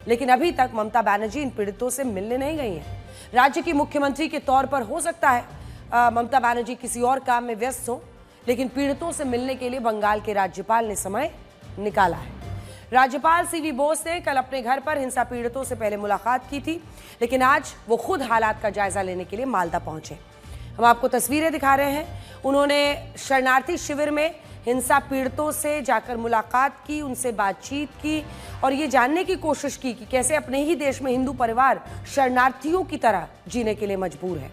लेकिन अभी तक ममता बनर्जी इन पीड़ितों से मिलने नहीं गई हैं। राज्य की मुख्यमंत्री के तौर पर हो सकता है ममता बनर्जी किसी और काम में व्यस्त हो, लेकिन पीड़ितों से मिलने के लिए बंगाल के राज्यपाल ने समय निकाला है। राज्यपाल सीवी बोस ने कल अपने घर पर हिंसा पीड़ितों से पहले मुलाकात की थी, लेकिन आज वो खुद हालात का जायजा लेने के लिए मालदा पहुंचे। हम आपको तस्वीरें दिखा रहे हैं। उन्होंने शरणार्थी शिविर में हिंसा पीड़ितों से जाकर मुलाकात की, उनसे बातचीत की और ये जानने की कोशिश की कि कैसे अपने ही देश में हिंदू परिवार शरणार्थियों की तरह जीने के लिए मजबूर है।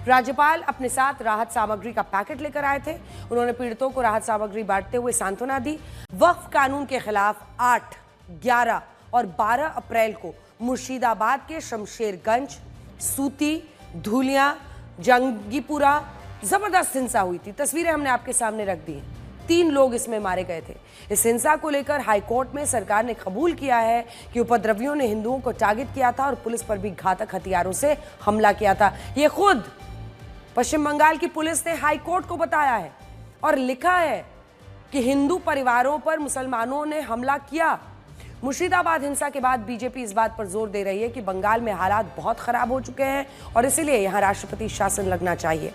राज्यपाल अपने साथ राहत सामग्री का पैकेट लेकर आए थे। उन्होंने पीड़ितों को राहत सामग्री बांटते हुए सांत्वना दी। वक्फ कानून के खिलाफ 8, 11 और 12 अप्रैल को मुर्शिदाबाद के शमशेरगंज, सूती, धूलिया, जंगीपुरा जबरदस्त हिंसा हुई थी। तस्वीरें हमने आपके सामने रख दी हैं। 3 लोग इसमें मारे गए थे। इस हिंसा को लेकर हाईकोर्ट में सरकार ने कबूल किया है कि उपद्रवियों ने हिंदुओं को टारगेट किया था और पुलिस पर भी घातक हथियारों से हमला किया था। ये खुद पश्चिम बंगाल की पुलिस ने हाईकोर्ट को बताया है और लिखा है कि हिंदू परिवारों पर मुसलमानों ने हमला किया। मुर्शिदाबाद हिंसा के बाद बीजेपी इस बात पर जोर दे रही है कि बंगाल में हालात बहुत खराब हो चुके हैं और इसीलिए यहां राष्ट्रपति शासन लगना चाहिए।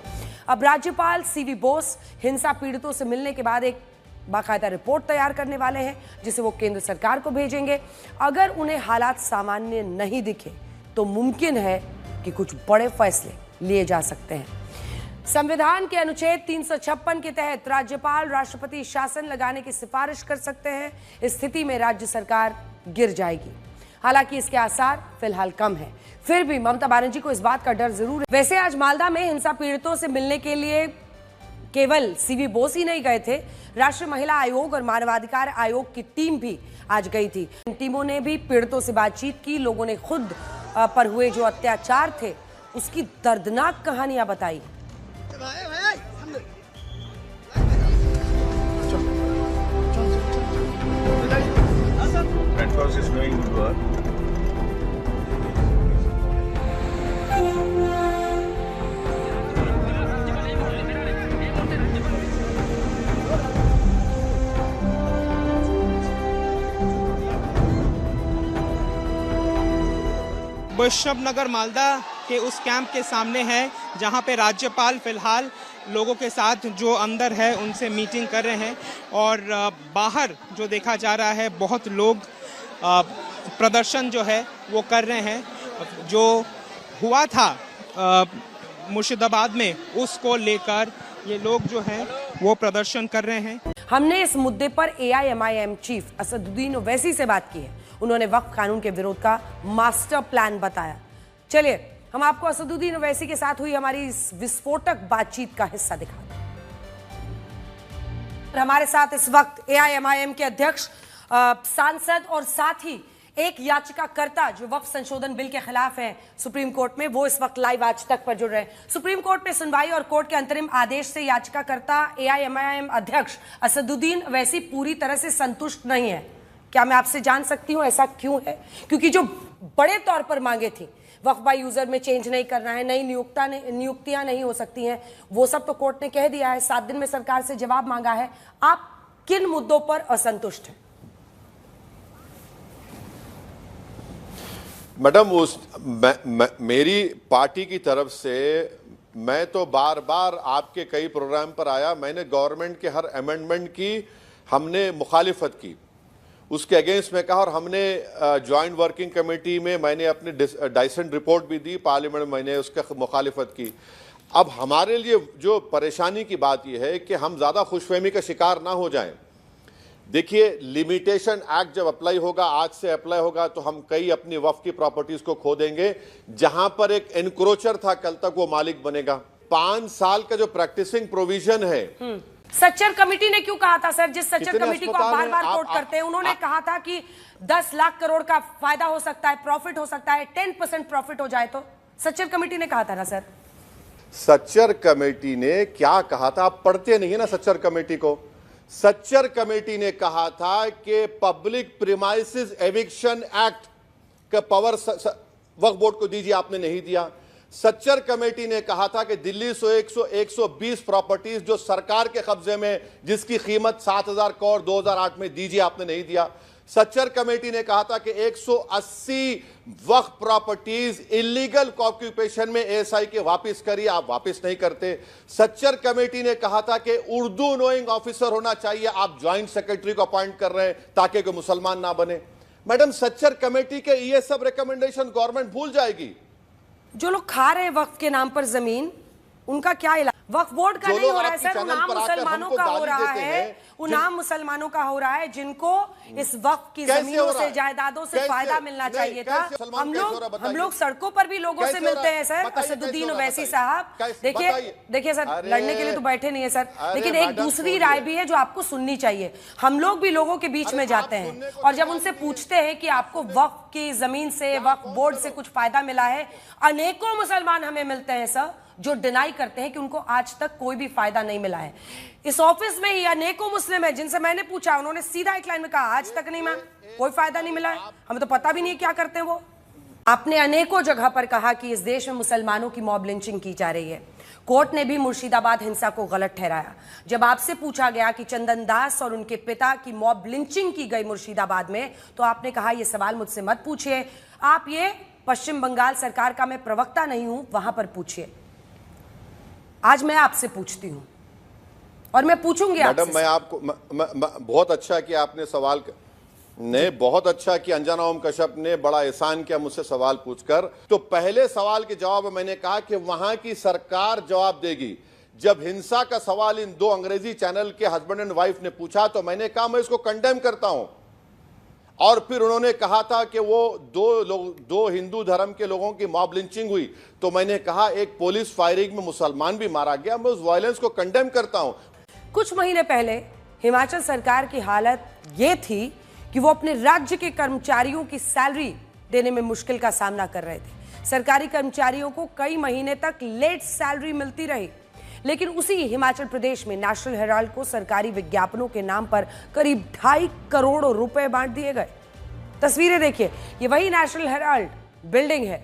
अब राज्यपाल सीवी बोस हिंसा पीड़ितों से मिलने के बाद एक बाकायदा रिपोर्ट तैयार करने वाले हैं, जिसे वो केंद्र सरकार को भेजेंगे। अगर उन्हें हालात सामान्य नहीं दिखे तो मुमकिन है कि कुछ बड़े फैसले लिए जा सकते हैं। संविधान के अनुच्छेद 356 के तहत राज्यपाल राष्ट्रपति शासन लगाने की सिफारिश कर सकते हैं। इस स्थिति में राज्य सरकार गिर जाएगी। हालांकि इसके आसार फिलहाल कम है, फिर भी ममता बनर्जी को इस बात का डर जरूर है। वैसे आज मालदा में हिंसा पीड़ितों से मिलने के लिए केवल सीवी बोस ही नहीं गए थे, राष्ट्रीय महिला आयोग और मानवाधिकार आयोग की टीम भी आज गई थी। इन टीमों ने भी पीड़ितों से बातचीत की। लोगों ने खुद पर हुए जो अत्याचार थे उसकी दर्दनाक कहानियां बताई। Red Cross is doing good work. वैष्णव नगर मालदा के उस कैंप के सामने है जहां पे राज्यपाल फिलहाल लोगों के साथ जो अंदर है उनसे मीटिंग कर रहे हैं और बाहर जो देखा जा रहा है बहुत लोग प्रदर्शन जो है वो कर रहे हैं। जो हुआ था मुर्शिदाबाद में उसको लेकर ये लोग जो हैं वो प्रदर्शन कर रहे हैं। हमने इस मुद्दे पर AIMIM चीफ असदुद्दीन ओवैसी से बात की है। उन्होंने वक्फ कानून के विरोध का मास्टर प्लान बताया। चलिए हम आपको असदुद्दीन ओवैसी के साथ हुई हमारी इस विस्फोटक बातचीत का हिस्सा दिखाते हैं। हमारे साथ इस वक्त AIMIM के अध्यक्ष, सांसद और साथ ही एक याचिकाकर्ता जो वक्फ संशोधन बिल के खिलाफ है सुप्रीम कोर्ट में, वो इस वक्त लाइव आज तक पर जुड़ रहे हैं। सुप्रीम कोर्ट में सुनवाई और कोर्ट के अंतरिम आदेश से याचिकाकर्ता AIMIM अध्यक्ष असदुद्दीन ओवैसी पूरी तरह से संतुष्ट नहीं है। क्या मैं आपसे जान सकती हूं ऐसा क्यों है? क्योंकि जो बड़े तौर पर मांगे थी, वक्फ बाय यूजर में चेंज नहीं करना है, नई नियुक्तियां नहीं हो सकती हैं, वो सब तो कोर्ट ने कह दिया है। 7 दिन में सरकार से जवाब मांगा है। आप किन मुद्दों पर असंतुष्ट हैं? मैडम, मेरी पार्टी की तरफ से मैं तो बार बार आपके कई प्रोग्राम पर आया। मैंने गवर्नमेंट के हर अमेंडमेंट की हमने मुखालिफत की, उसके अगेंस्ट में कहा और हमने जॉइंट वर्किंग कमेटी में मैंने अपनी डाइसेंट रिपोर्ट भी दी, पार्लियामेंट में मैंने उसका मुखालिफत की। अब हमारे लिए जो परेशानी की बात यह है कि हम ज़्यादा खुशफहमी का शिकार ना हो जाएं। देखिए, लिमिटेशन एक्ट जब अप्लाई होगा, आज से अप्लाई होगा, तो हम कई अपनी वक्फ की प्रॉपर्टीज को खो देंगे। जहां पर एक एनक्रोचर था कल तक, वो मालिक बनेगा। 5 साल का जो प्रैक्टिसिंग प्रोविजन है, सच्चर कमेटी ने क्यों कहा था सर? जिस सच्चर कमेटी को आप बार बार कोट करते हैं, उन्होंने कहा था कि 10 लाख करोड़ का फायदा हो सकता है, प्रॉफिट हो सकता है, 10% प्रॉफिट हो जाए तो। सच्चर कमेटी ने कहा था ना सर? सच्चर कमेटी ने क्या कहा था? आप पढ़ते नहीं है ना सच्चर कमेटी को। सच्चर कमेटी ने कहा था कि पब्लिक प्रीमाइसेस एविक्शन एक्ट का पावर वक्फ बोर्ड को दीजिए, आपने नहीं दिया। सच्चर कमेटी ने कहा था कि दिल्ली 120 प्रॉपर्टीज जो सरकार के कब्जे में, जिसकी कीमत 7,000 करोड़ 2008 में, दीजिए, आपने नहीं दिया। सच्चर कमेटी ने कहा था कि 180 वक्फ प्रॉपर्टीज इलीगल ऑक्यूपेशन में एएसआई के वापस करिए, आप वापस नहीं करते। सच्चर कमेटी ने कहा था कि उर्दू नोइंग ऑफिसर होना चाहिए, आप ज्वाइंट सेक्रेटरी को अपॉइंट कर रहे हैं ताकि कोई मुसलमान ना बने। मैडम, सच्चर कमेटी के ये सब रिकमेंडेशन गवर्नमेंट भूल जाएगी। जो लोग खा रहे हैं वक्फ के नाम पर जमीन, उनका क्या इलाज? वक्फ बोर्ड का नहीं हो रहा है सर, नाम मुसलमानों का हो रहा है, वो नाम मुसलमानों का हो रहा है जिनको इस वक्फ की जमीनों से, जायदादों से फायदा मिलना चाहिए था। हम लोग सड़कों पर भी लोगों से मिलते हैं सर। असदुद्दीन ओवैसी साहब, देखिए सर, लड़ने के लिए तो बैठे नहीं है सर, लेकिन एक दूसरी राय भी है जो आपको सुननी चाहिए। हम लोग भी लोगों के बीच में जाते हैं और जब उनसे पूछते हैं कि आपको वक्फ की जमीन से, वक्फ बोर्ड से कुछ फायदा मिला है, अनेकों मुसलमान हमें मिलते हैं सर जो डिनाई करते हैं कि उनको आज तक कोई भी फायदा नहीं मिला है। इस ऑफिस में ही अनेकों मुस्लिम है जिनसे मैंने पूछा, उन्होंने सीधा एक लाइन में कहा आज तक नहीं मैम, कोई फायदा नहीं मिला है, हमें तो पता भी नहीं है क्या करते हैं वो। आपने अनेकों जगह पर कहा कि इस देश में मुसलमानों की मॉब लिंचिंग की जा रही है। कोर्ट ने भी मुर्शिदाबाद हिंसा को गलत ठहराया। जब आपसे पूछा गया कि चंदन दास और उनके पिता की मॉब लिंचिंग की गई मुर्शिदाबाद में, तो आपने कहा यह सवाल मुझसे मत पूछिए, आप ये पश्चिम बंगाल सरकार का मैं प्रवक्ता नहीं हूं, वहां पर पूछिए। आज मैं आपसे पूछती हूं और मैं पूछूंगी आपसे। मैडम, मैं आपको बहुत अच्छा कि आपने सवाल ने बहुत अच्छा कि अंजना ओम कश्यप ने बड़ा एहसान किया मुझसे सवाल पूछकर। तो पहले सवाल के जवाब में मैंने कहा कि वहां की सरकार जवाब देगी। जब हिंसा का सवाल इन दो अंग्रेजी चैनल के हस्बैंड एंड वाइफ ने पूछा तो मैंने कहा मैं इसको कंडेम करता हूं। और फिर उन्होंने कहा था कि वो दो हिंदू धर्म के लोगों की मॉब लिंचिंग हुई, तो मैंने कहा एक पुलिस फायरिंग में मुसलमान भी मारा गया, मैं उस वायलेंस को कंडेम करता हूं। कुछ महीने पहले हिमाचल सरकार की हालत ये थी कि वो अपने राज्य के कर्मचारियों की सैलरी देने में मुश्किल का सामना कर रहे थे। सरकारी कर्मचारियों को कई महीने तक लेट सैलरी मिलती रही, लेकिन उसी हिमाचल प्रदेश में नेशनल हेराल्ड को सरकारी विज्ञापनों के नाम पर करीब 2.5 करोड़ रुपए बांट दिए गए। तस्वीरें देखिए, ये वही नेशनल हेराल्ड बिल्डिंग है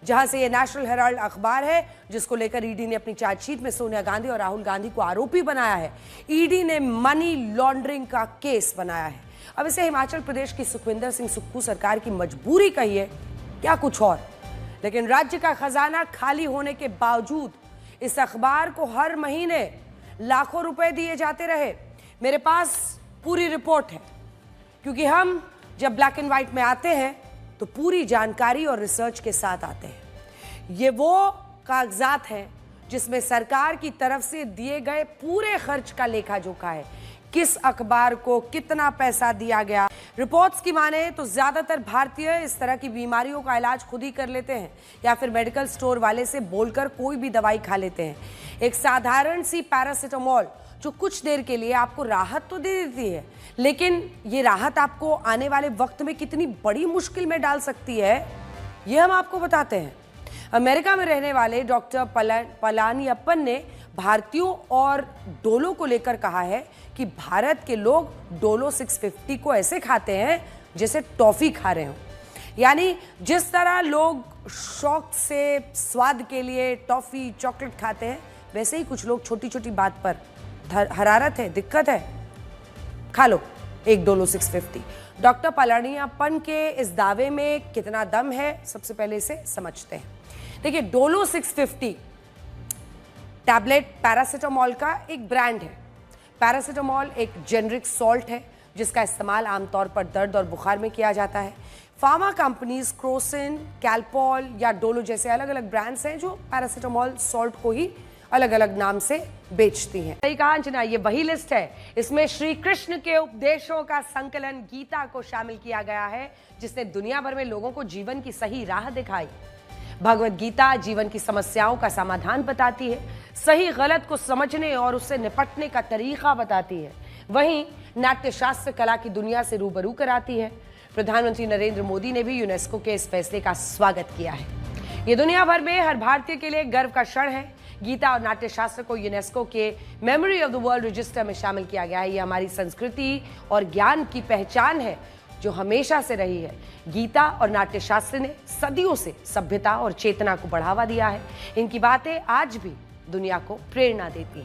जहां से ये नेशनल हेराल्ड अखबार है जिसको लेकर ईडी ने अपनी चार्जशीट में सोनिया गांधी और राहुल गांधी को आरोपी बनाया है। ईडी ने मनी लॉन्ड्रिंग का केस बनाया है। अब इसे हिमाचल प्रदेश की सुखविंदर सिंह सुक्खू सरकार की मजबूरी कही है, क्या कुछ और। लेकिन राज्य का खजाना खाली होने के बावजूद इस अखबार को हर महीने लाखों रुपए दिए जाते रहे। मेरे पास पूरी रिपोर्ट है, क्योंकि हम जब ब्लैक एंड व्हाइट में आते हैं तो पूरी जानकारी और रिसर्च के साथ आते हैं। ये वो कागजात हैं जिसमें सरकार की तरफ से दिए गए पूरे खर्च का लेखा जोखा है, किस अखबार को कितना पैसा दिया गया। रिपोर्ट्स की माने तो ज्यादातर भारतीय इस तरह की बीमारियों का इलाज खुद ही कर लेते हैं या फिर मेडिकल स्टोर वाले से बोलकर कोई भी दवाई खा लेते हैं। एक साधारण सी पैरासिटामोल जो कुछ देर के लिए आपको राहत तो दे देती है, लेकिन ये राहत आपको आने वाले वक्त में कितनी बड़ी मुश्किल में डाल सकती है, ये हम आपको बताते हैं। अमेरिका में रहने वाले डॉक्टर पलानियप्पन ने भारतीयों और डोलो को लेकर कहा है कि भारत के लोग डोलो 650 को ऐसे खाते हैं जैसे टॉफी खा रहे हो। यानी जिस तरह लोग शौक से स्वाद के लिए टॉफी चॉकलेट खाते हैं, वैसे ही कुछ लोग छोटी छोटी बात पर हरारत है, दिक्कत है, खा लो एक डोलो 650। डॉक्टर पलानियप्पन के इस दावे में कितना दम है, सबसे पहले इसे समझते हैं। देखिए, डोलो 650 टैबलेट पैरासिटामोल का एक ब्रांड है। पैरासिटामोल एक जेनरिक सॉल्ट है जिसका इस्तेमाल आमतौर पर दर्द और बुखार में किया जाता है। फार्मा कंपनीज क्रोसिन, कैलपॉल या डोलो जैसे अलग अलग ब्रांड्स हैं जो पैरासिटामोल सॉल्ट को ही अलग अलग नाम से बेचती हैं। सही कहा अंजना, ये वही लिस्ट है। इसमें श्री कृष्ण के उपदेशों का संकलन गीता को शामिल किया गया है, जिसने दुनिया भर में लोगों को जीवन की सही राह दिखाई। भगवत गीता जीवन की समस्याओं का समाधान बताती है, सही गलत को समझने और उससे निपटने का तरीका बताती है। वहीं नाट्य शास्त्र कला की दुनिया से रूबरू कराती है। प्रधानमंत्री नरेंद्र मोदी ने भी यूनेस्को के इस फैसले का स्वागत किया है। ये दुनिया भर में हर भारतीय के लिए गर्व का क्षण है। गीता और नाट्य शास्त्र को यूनेस्को के memory of the world register में शामिल किया गया है। ये हमारी संस्कृति और ज्ञान की पहचान है जो हमेशा से रही है। गीता और नाट्य शास्त्र ने सदियों से सभ्यता और चेतना को बढ़ावा दिया है। इनकी बातें आज भी दुनिया को प्रेरणा देती हैं।